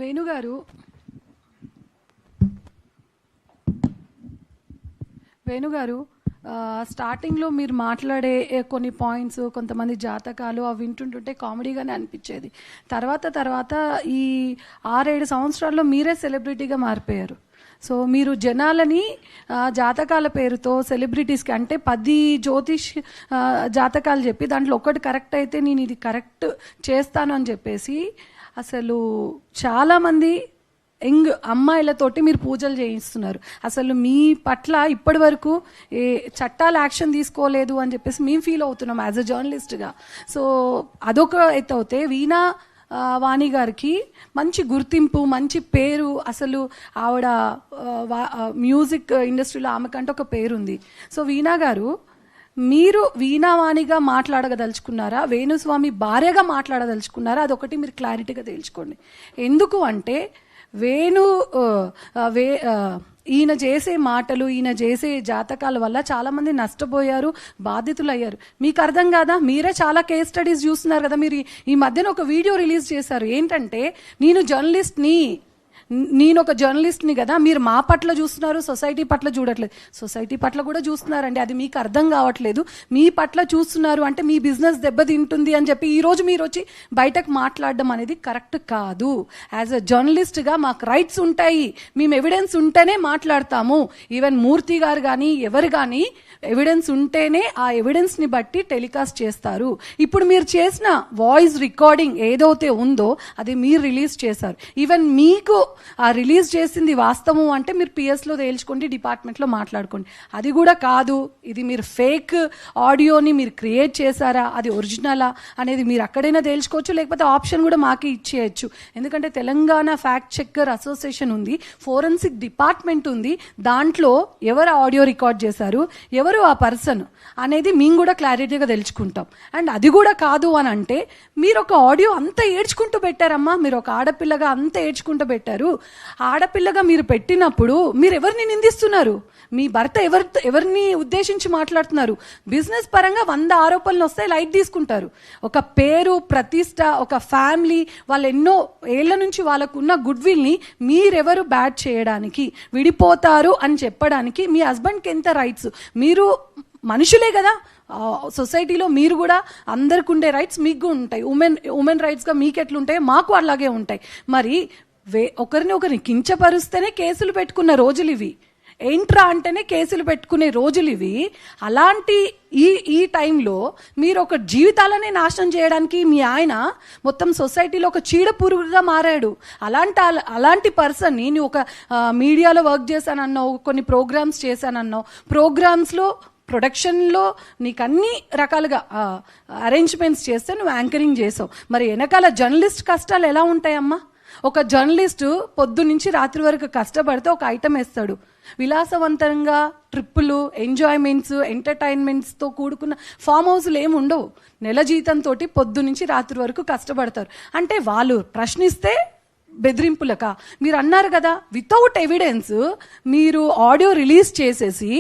వేణుగారు స్టార్టింగ్లో మీరు మాట్లాడే కొన్ని పాయింట్స్, కొంతమంది జాతకాలు అవి వింటుంటుంటే కామెడీగానే అనిపించేది. తర్వాత ఈ 6-7 సంవత్సరాల్లో మీరే సెలబ్రిటీగా మారిపోయారు. సో మీరు జనాలని జాతకాల పేరుతో సెలబ్రిటీస్కి అంటే 10 జ్యోతిష్ జాతకాలు చెప్పి దాంట్లో ఒకటి కరెక్ట్ అయితే నేను ఇది కరెక్ట్ చేస్తాను అని చెప్పేసి అసలు చాలామంది యంగ్ అమ్మాయిలతోటి మీరు పూజలు చేయిస్తున్నారు. అసలు మీ పట్ల ఇప్పటి వరకు ఏ చట్టాలు యాక్షన్ తీసుకోలేదు అని చెప్పేసి మేము ఫీల్ అవుతున్నాం యాజ్ అ జర్నలిస్ట్గా. సో అదొక ఎత్తు అవుతే వీణా వాణి గారికి మంచి గుర్తింపు, మంచి పేరు, అసలు ఆవిడ మ్యూజిక్ ఇండస్ట్రీలో ఆమెకంటే ఒక పేరుంది. సో వీణా గారు, మీరు వీణావాణిగా మాట్లాడగదలుచుకున్నారా, వేణుస్వామి భార్యగా మాట్లాడదలుచుకున్నారా? అదొకటి మీరు క్లారిటీగా తేల్చుకోండి. ఎందుకు అంటే ఈయన చేసే మాటలు, ఈయన చేసే జాతకాల వల్ల చాలామంది నష్టపోయారు, బాధితులు అయ్యారు. మీకు అర్థం కాదా? మీరే చాలా కేస్ స్టడీస్ చూస్తున్నారు కదా. మీరు ఈ మధ్యన ఒక వీడియో రిలీజ్ చేశారు. ఏంటంటే నేను ఒక జర్నలిస్ట్ని కదా, మీరు మా పట్ల చూస్తున్నారు, సొసైటీ పట్ల చూడట్లేదు. సొసైటీ పట్ల కూడా చూస్తున్నారండి, అది మీకు అర్థం కావట్లేదు. మీ పట్ల చూస్తున్నారు అంటే మీ బిజినెస్ దెబ్బతింటుంది అని చెప్పి ఈరోజు మీరు వచ్చి బయటకు మాట్లాడడం అనేది కరెక్ట్ కాదు. యాజ్ అ జర్నలిస్ట్గా మాకు రైట్స్ ఉంటాయి, మేము ఎవిడెన్స్ ఉంటేనే మాట్లాడతాము. ఈవెన్ మూర్తి గారు కానీ ఎవరు కానీ ఎవిడెన్స్ ఉంటేనే ఆ ఎవిడెన్స్ని బట్టి టెలికాస్ట్ చేస్తారు. ఇప్పుడు మీరు చేసిన వాయిస్ రికార్డింగ్ ఏదైతే ఉందో అది మీరు రిలీజ్ చేశారు. ఈవెన్ మీకు ఆ రిలీజ్ చేసింది వాస్తవం అంటే మీరు పిఎస్లో తేల్చుకోండి, డిపార్ట్మెంట్లో మాట్లాడుకోండి. అది కూడా కాదు, ఇది మీరు ఫేక్ ఆడియోని మీరు క్రియేట్ చేశారా, అది ఒరిజినలా అనేది మీరు అక్కడైనా తేల్చుకోవచ్చు, లేకపోతే ఆప్షన్ కూడా మాకే ఇచ్చేయచ్చు. ఎందుకంటే తెలంగాణ ఫ్యాక్ట్ చెక్కర్ అసోసియేషన్ ఉంది, ఫోరెన్సిక్ డిపార్ట్మెంట్ ఉంది. దాంట్లో ఎవరు ఆడియో రికార్డ్ చేశారు, ఎవరు ఆ పర్సన్ అనేది మేము కూడా క్లారిటీగా తెలుసుకుంటాం. అండ్ అది కూడా కాదు అని అంటే మీరు ఒక ఆడియో అంత ఏడ్చుకుంటూ పెట్టారమ్మా, మీరు ఒక ఆడపిల్లగా అంత ఏడ్చుకుంటూ పెట్టారు. ఆడపిల్లగా మీరు పెట్టినప్పుడు మీరు ఎవరిని నిందిస్తున్నారు? మీ భర్త ఎవరిని ఉద్దేశించి మాట్లాడుతున్నారు? బిజినెస్ పరంగా 100 ఆరోపణలు వస్తాయి, లైట్ తీసుకుంటారు. ఒక పేరు, ప్రతిష్ట, ఒక ఫ్యామిలీ, వాళ్ళు ఎన్నో ఏళ్ల నుంచి వాళ్ళకున్న గుడ్ విల్ని మీరెవరు బ్యాడ్ చేయడానికి, విడిపోతారు అని చెప్పడానికి మీ హస్బెండ్కి ఎంత రైట్స్? మీరు మనుషులే కదా, సొసైటీలో మీరు కూడా అందరికి ఉండే రైట్స్ మీకు ఉంటాయి. ఉమెన్ రైట్స్గా మీకు ఎట్లుంటాయో మాకు అలాగే ఉంటాయి. మరి ఒకరిని కించపరుస్తేనే కేసులు పెట్టుకున్న రోజులు ఇవి, ఏంట్రా అంటేనే కేసులు పెట్టుకునే రోజులు ఇవి. అలాంటి ఈ టైంలో మీరు ఒక జీవితాలనే నాశనం చేయడానికి మీ ఆయన మొత్తం సొసైటీలో ఒక చీడ పురుగుగా మారాడు. అలాంటి పర్సన్ని నువ్వు ఒక మీడియాలో వర్క్ చేశానన్నావు, కొన్ని ప్రోగ్రామ్స్ చేశానన్నావు, ప్రోగ్రామ్స్లో ప్రొడక్షన్లో నీకు అన్ని రకాలుగా అరేంజ్మెంట్స్ చేస్తే నువ్వు యాంకరింగ్ చేసావు. మరి వెనకాల జర్నలిస్ట్ కష్టాలు ఎలా ఉంటాయమ్మా? ఒక జర్నలిస్టు పొద్దు నుంచి రాత్రి వరకు కష్టపడితే ఒక ఐటమ్ వేస్తాడు. విలాసవంతంగా ట్రిప్పులు, ఎంజాయ్మెంట్స్, ఎంటర్టైన్మెంట్స్తో కూడుకున్న ఫామ్ హౌస్లు ఏమి ఉండవు. నెల జీతంతో పొద్దు నుంచి రాత్రి వరకు కష్టపడతారు. అంటే వాళ్ళు ప్రశ్నిస్తే బెదిరింపులక? మీరు అన్నారు కదా, వితౌట్ ఎవిడెన్స్ మీరు ఆడియో రిలీజ్ చేసేసి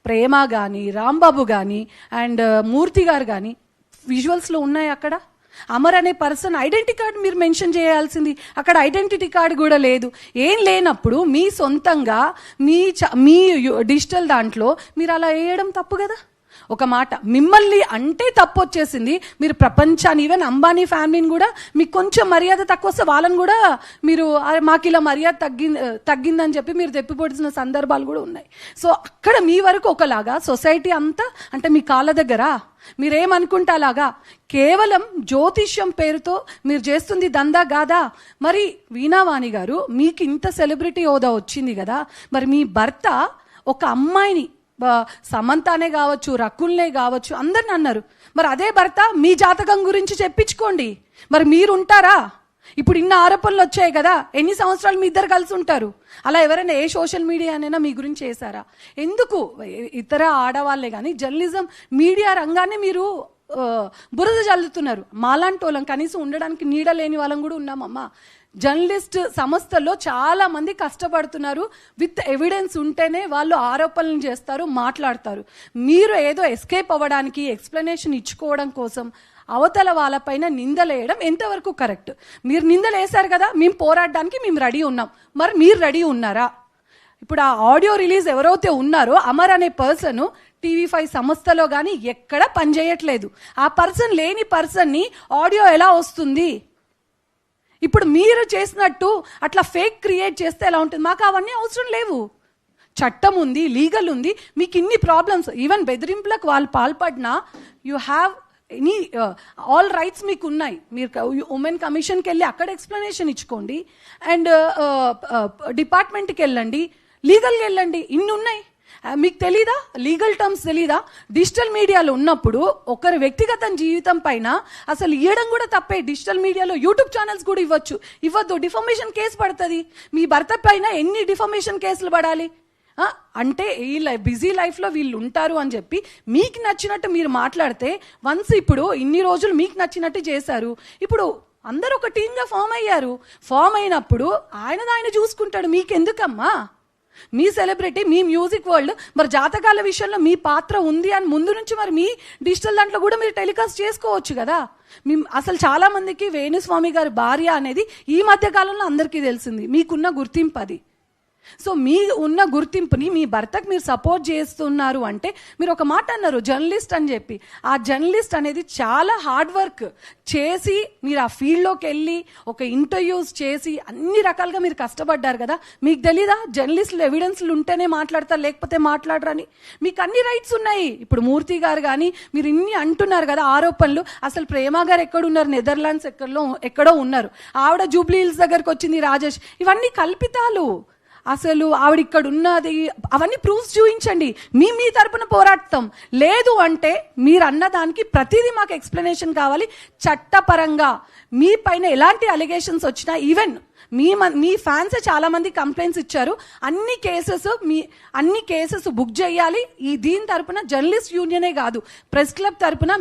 ప్రేమ కానీ, రాంబాబు కానీ అండ్ మూర్తి గారు కానీ విజువల్స్లో ఉన్నాయి. అక్కడ అమర్ అనే పర్సన్ ఐడెంటిటీ కార్డు మీరు మెన్షన్ చేయాల్సింది, అక్కడ ఐడెంటిటీ కార్డు కూడా లేదు. ఏం లేనప్పుడు మీ సొంతంగా మీ డిజిటల్ దాంట్లో మీరు అలా వేయడం తప్పు కదా. ఒక మాట, మిమ్మల్ని అంటే తప్పు వచ్చేసింది. మీరు ప్రపంచాన్ని, ఈవెన్ అంబానీ ఫ్యామిలీని కూడా మీకు కొంచెం మర్యాద తక్కువ వస్తే వాళ్ళని కూడా మీరు మాకు ఇలా మర్యాద తగ్గిందని చెప్పి మీరు తెప్పిపొడిచిన సందర్భాలు కూడా ఉన్నాయి. సో అక్కడ మీ వరకు ఒకలాగా, సొసైటీ అంతా అంటే మీ కాళ్ళ దగ్గర మీరేమనుకుంటా అలాగా. కేవలం జ్యోతిష్యం పేరుతో మీరు చేస్తుంది దందా కాదా? మరి వీణావాణి గారు, మీకు ఇంత సెలబ్రిటీ హోదా వచ్చింది కదా, మరి మీ భర్త ఒక అమ్మాయిని, సమంతానే కావచ్చు, రకుల్నే కావచ్చు, అందరిని అన్నారు. మరి అదే భర్త మీ జాతకం గురించి చెప్పించుకోండి, మరి మీరు ఉంటారా? ఇప్పుడు ఇన్ని ఆరోపణలు వచ్చాయి కదా, ఎన్ని సంవత్సరాలు మీ ఇద్దరు కలిసి ఉంటారు? అలా ఎవరైనా ఏ సోషల్ మీడియానైనా మీ గురించి చేశారా? ఎందుకు ఇతర ఆడవాళ్లే కానీ జర్నలిజం మీడియా రంగాన్ని మీరు బురద జల్లుతున్నారు? మాలాంటి వాళ్ళం కనీసం ఉండడానికి నీడ లేని వాళ్ళం కూడా ఉన్నామమ్మా. జర్నలిస్ట్ సంస్థల్లో చాలా మంది కష్టపడుతున్నారు. విత్ ఎవిడెన్స్ ఉంటేనే వాళ్ళు ఆరోపణలు చేస్తారు, మాట్లాడతారు. మీరు ఏదో ఎస్కేప్ అవ్వడానికి, ఎక్స్ప్లెనేషన్ ఇచ్చుకోవడం కోసం అవతల వాళ్ళపైన నిందలేయడం ఎంతవరకు కరెక్ట్? మీరు నిందలేశారు కదా, మేము పోరాడడానికి మేము రెడీ ఉన్నాం, మరి మీరు రెడీ ఉన్నారా? ఇప్పుడు ఆ ఆడియో రిలీజ్ ఎవరైతే ఉన్నారో అమర్ అనే పర్సన్ TV5 సంస్థలో కానీ ఎక్కడ పనిచేయట్లేదు. ఆ పర్సన్ లేని పర్సన్ని ఆడియో ఎలా వస్తుంది? ఇప్పుడు మీరు చేసినట్టు అట్లా ఫేక్ క్రియేట్ చేస్తే ఎలా ఉంటుంది? మాకు అవన్నీ అవసరం లేవు. చట్టం ఉంది, లీగల్ ఉంది. మీకు ఇన్ని ప్రాబ్లమ్స్, ఈవెన్ బెదిరింపులకు వాళ్ళు పాల్పడినా you have any all rights మీకు ఉన్నాయి. మీరు ఉమెన్ కమిషన్కి వెళ్ళి అక్కడ ఎక్స్ప్లెనేషన్ ఇచ్చుకోండి, అండ్ డిపార్ట్మెంట్కి వెళ్ళండి, లీగల్కి వెళ్ళండి, ఇన్ని ఉన్నాయి. మీకు తెలీదా? లీగల్ టర్మ్స్ తెలీదా? డిజిటల్ మీడియాలో ఉన్నప్పుడు ఒకరి వ్యక్తిగత జీవితం పైన అసలు ఇవ్వడం కూడా తప్పే. డిజిటల్ మీడియాలో యూట్యూబ్ ఛానల్స్ కూడా ఇవ్వద్దు. డిఫమేషన్ కేసు పడుతుంది. మీ భర్త పైన ఎన్ని డిఫమేషన్ కేసులు పడాలి? అంటే ఈ బిజీ లైఫ్లో వీళ్ళు ఉంటారు అని చెప్పి మీకు నచ్చినట్టు మీరు మాట్లాడితే, వన్స్ ఇప్పుడు ఇన్ని రోజులు మీకు నచ్చినట్టు చేశారు, ఇప్పుడు అందరూ ఒక టీమ్గా ఫామ్ అయ్యారు. ఫామ్ అయినప్పుడు ఆయన చూసుకుంటాడు. మీకెందుకమ్మా? మీ సెలబ్రిటీ, మీ మ్యూజిక్ వరల్డ్, మరి జాతకాల విషయంలో మీ పాత్ర ఉంది అని ముందు నుంచి మరి మీ డిజిటల్ దాంట్లో కూడా మీరు టెలికాస్ట్ చేసుకోవచ్చు కదా. అసలు చాలా మందికి వేణుస్వామి గారి భార్య అనేది ఈ మధ్య కాలంలో అందరికీ తెలిసింది. మీకున్న గుర్తింపు అది. సో మీ ఉన్న గుర్తింపుని మీ భర్తకు మీరు సపోర్ట్ చేస్తున్నారు అంటే, మీరు ఒక మాట అన్నారు జర్నలిస్ట్ అని చెప్పి. ఆ జర్నలిస్ట్ అనేది చాలా హార్డ్ వర్క్ చేసి మీరు ఆ ఫీల్డ్లోకి వెళ్ళి ఒక ఇంటర్వ్యూస్ చేసి అన్ని రకాలుగా మీరు కష్టపడ్డారు కదా. మీకు తెలీదా జర్నలిస్టులు ఎవిడెన్స్లు ఉంటేనే మాట్లాడతారు, లేకపోతే మాట్లాడరని? మీకు అన్ని రైట్స్ ఉన్నాయి. ఇప్పుడు మూర్తి గారు కానీ మీరు ఇన్ని అంటున్నారు కదా ఆరోపణలు. అసలు ప్రేమ గారు ఎక్కడున్నారు? నెదర్లాండ్స్ ఎక్కడో ఉన్నారు. ఆవిడ జూబ్లీ హిల్స్ దగ్గరకు వచ్చింది, రాజేష్. ఇవన్నీ కల్పితాలు. అసలు ఆవిడ ఇక్కడ ఉన్నది అవన్నీ ప్రూఫ్స్ చూపించండి. మీ తరపున పోరాడతాం. లేదు అంటే మీరు అన్న దానికి ప్రతిదీ మాకు ఎక్స్ప్లెనేషన్ కావాలి. చట్టపరంగా మీ పైన ఎలాంటి అలిగేషన్స్ వచ్చినా, ఈవెన్ మీ ఫ్యాన్స్ చాలా మంది కంప్లైంట్స్ ఇచ్చారు. అన్ని కేసెస్ బుక్ చేయాలి. దీని తరపున జర్నలిస్ట్ యూనియనే కాదు, ప్రెస్ క్లబ్ తరపున